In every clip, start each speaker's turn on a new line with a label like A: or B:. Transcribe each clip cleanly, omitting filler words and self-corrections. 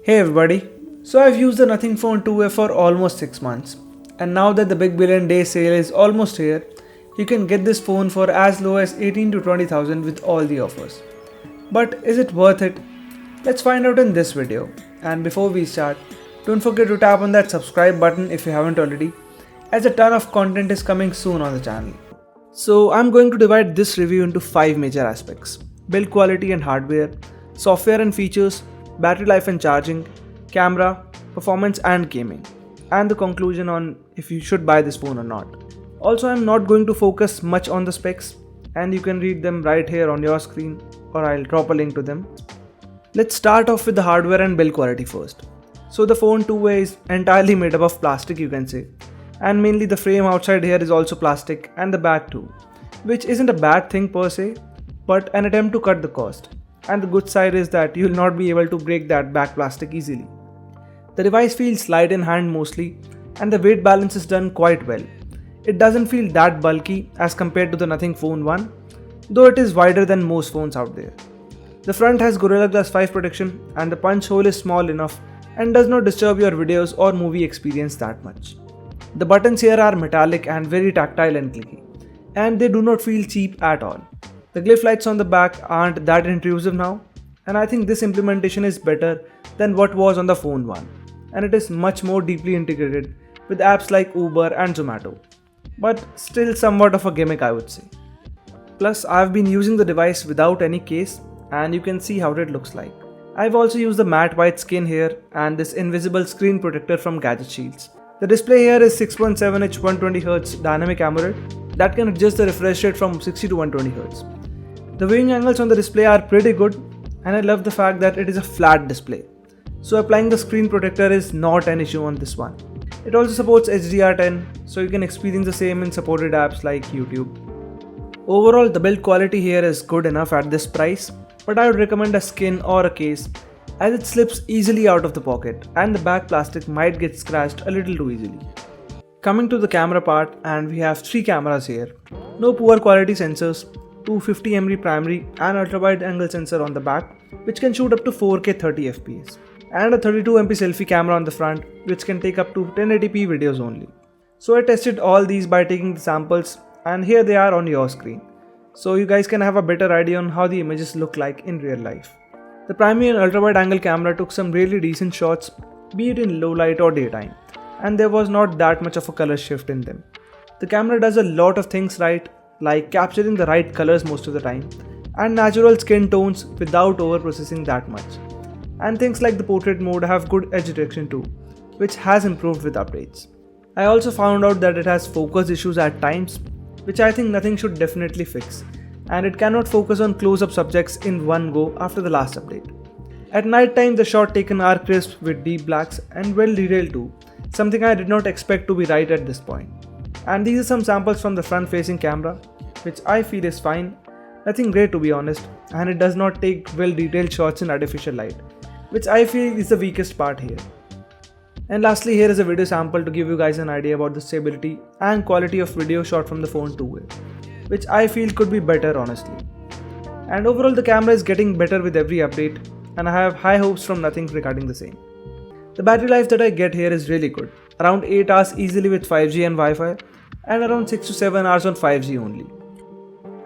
A: Hey everybody, so I've used the Nothing Phone 2A for almost 6 months, and now that the Big Billion Day sale is almost here, you can get this phone for as low as 18 to 20,000 with all the offers. But is it worth it? Let's find out in this video. And before we start, don't forget to tap on that subscribe button if you haven't already, as a ton of content is coming soon on the channel. So I'm going to divide this review into 5 major aspects: build quality and hardware, software and features, battery life and charging, camera, performance and gaming, and the conclusion on if you should buy this phone or not. Also, I'm not going to focus much on the specs, and you can read them right here on your screen, or I'll drop a link to them. Let's start off with the hardware and build quality first. So the phone 2A is entirely made up of plastic, you can say, and mainly the frame outside here is also plastic and the back too, which isn't a bad thing per se, but an attempt to cut the cost. And the good side is that you'll not be able to break that back plastic easily. The device feels light in hand mostly, and the weight balance is done quite well. It doesn't feel that bulky as compared to the Nothing Phone 1, though it is wider than most phones out there. The front has Gorilla Glass 5 protection, and the punch hole is small enough and does not disturb your videos or movie experience that much. The buttons here are metallic and very tactile and clicky, and they do not feel cheap at all. The glyph lights on the back aren't that intrusive now, and I think this implementation is better than what was on the Phone 1, and it is much more deeply integrated with apps like Uber and Zomato, but still somewhat of a gimmick, I would say. Plus, I've been using the device without any case, and you can see how it looks like. I've also used the matte white skin here and this invisible screen protector from Gadget Shields. The display here is 6.7 inch 120Hz dynamic AMOLED that can adjust the refresh rate from 60 to 120Hz. The viewing angles on the display are pretty good, and I love the fact that it is a flat display, so applying the screen protector is not an issue on this one. It also supports HDR10, so you can experience the same in supported apps like YouTube. Overall, the build quality here is good enough at this price, but I would recommend a skin or a case as it slips easily out of the pocket and the back plastic might get scratched a little too easily. Coming to the camera part, and we have 3 cameras here. No poor quality sensors, 250mm primary and ultra wide angle sensor on the back which can shoot up to 4K 30fps, and a 32MP selfie camera on the front which can take up to 1080p videos only. So I tested all these by taking the samples, and here they are on your screen, so you guys can have a better idea on how the images look like in real life. The primary and ultra wide angle camera took some really decent shots, be it in low light or daytime, and there was not that much of a color shift in them. The camera does a lot of things right, like capturing the right colors most of the time, and natural skin tones without over processing that much. And things like the portrait mode have good edge detection too, which has improved with updates. I also found out that it has focus issues at times, which I think Nothing should definitely fix, and it cannot focus on close-up subjects in one go after the last update. At night time, the shot taken are crisp with deep blacks and well detailed too, something I did not expect to be right at this point. And these are some samples from the front facing camera, which I feel is fine, nothing great to be honest, and it does not take well detailed shots in artificial light, which I feel is the weakest part here. And lastly, here is a video sample to give you guys an idea about the stability and quality of video shot from the Phone 2A, which I feel could be better honestly. And overall the camera is getting better with every update, and I have high hopes from Nothing regarding the same. The battery life that I get here is really good, around 8 hours easily with 5G and Wi-Fi, and around 6 to 7 hours on 5G only.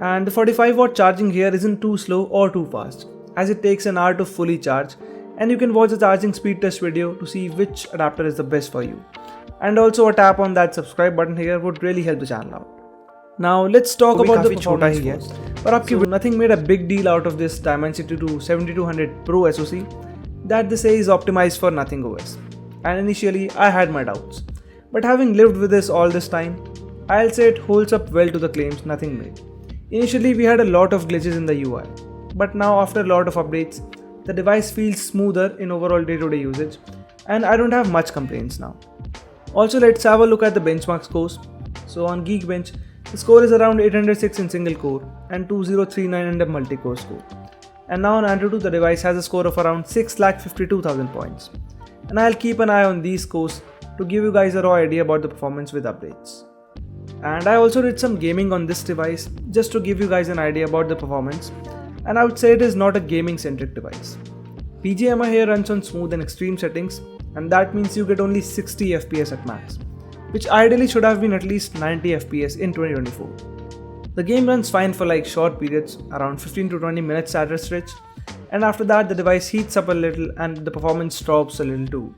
A: And the 45W charging here isn't too slow or too fast, as it takes an hour to fully charge, and you can watch the charging speed test video to see which adapter is the best for you. And also a tap on that subscribe button here would really help the channel out. Now let's talk about the performance first. पर Nothing made a big deal out of this Dimensity 2 7200 Pro SoC that they say is optimized for Nothing OS, and initially I had my doubts, but having lived with this all this time, I'll say it holds up well to the claims Nothing made. Initially we had a lot of glitches in the UI, but now after a lot of updates, the device feels smoother in overall day-to-day usage, and I don't have much complaints now. Also, let's have a look at the benchmark scores. So on Geekbench, the score is around 806 in single core and 2039 in the multi-core score. And now on Antutu, the device has a score of around 6,52,000 points. And I'll keep an eye on these scores to give you guys a raw idea about the performance with updates. And I also did some gaming on this device just to give you guys an idea about the performance, and I would say it is not a gaming centric device. BGMI here runs on smooth and extreme settings, and that means you get only 60 FPS at max, which ideally should have been at least 90 FPS in 2024. The game runs fine for like short periods, around 15 to 20 minutes at a stretch, and after that the device heats up a little and the performance drops a little too.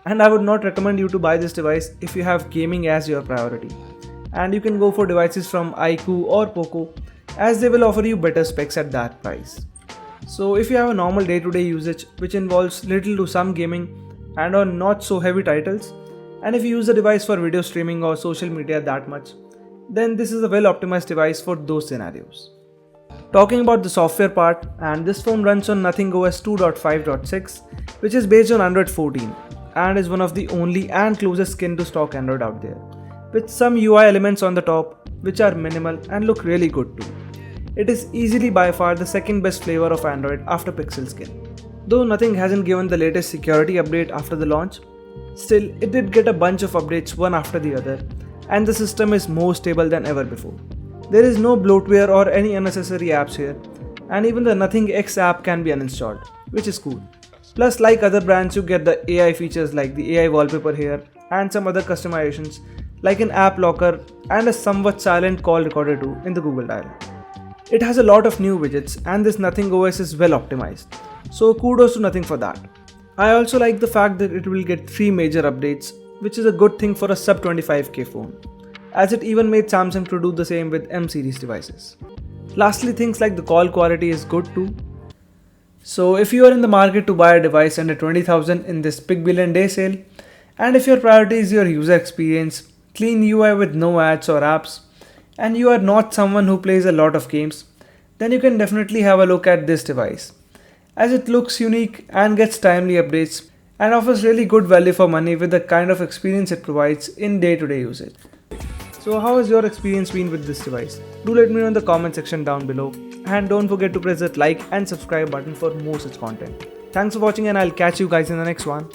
A: And I would not recommend you to buy this device if you have gaming as your priority. And you can go for devices from iQOO or Poco, as they will offer you better specs at that price. So if you have a normal day-to-day usage which involves little to some gaming and on not so heavy titles, and if you use the device for video streaming or social media that much, then this is a well optimized device for those scenarios. Talking about the software part, and this phone runs on Nothing OS 2.5.6, which is based on Android 14 and is one of the only and closest skin to stock Android out there, with some UI elements on the top which are minimal and look really good too. It is easily by far the second best flavor of Android after Pixel skin. Though Nothing hasn't given the latest security update after the launch, still it did get a bunch of updates one after the other, and the system is more stable than ever before. There is no bloatware or any unnecessary apps here, and even the Nothing X app can be uninstalled, which is cool. Plus, like other brands, you get the AI features like the AI wallpaper here and some other customizations like an app locker and a somewhat silent call recorder too in the Google Dial. It has a lot of new widgets and this Nothing OS is well optimized, so kudos to Nothing for that. I also like the fact that it will get 3 major updates, which is a good thing for a sub 25k phone, as it even made Samsung to do the same with M series devices. Lastly, things like the call quality is good too. So if you are in the market to buy a device under 20,000 in this big billion day sale, and if your priority is your user experience, clean UI with no ads or apps, and you are not someone who plays a lot of games, then you can definitely have a look at this device, as it looks unique and gets timely updates and offers really good value for money with the kind of experience it provides in day-to-day usage. So how has your experience been with this device? Do let me know in the comment section down below, and don't forget to press that like and subscribe button for more such content. Thanks for watching, and I'll catch you guys in the next one.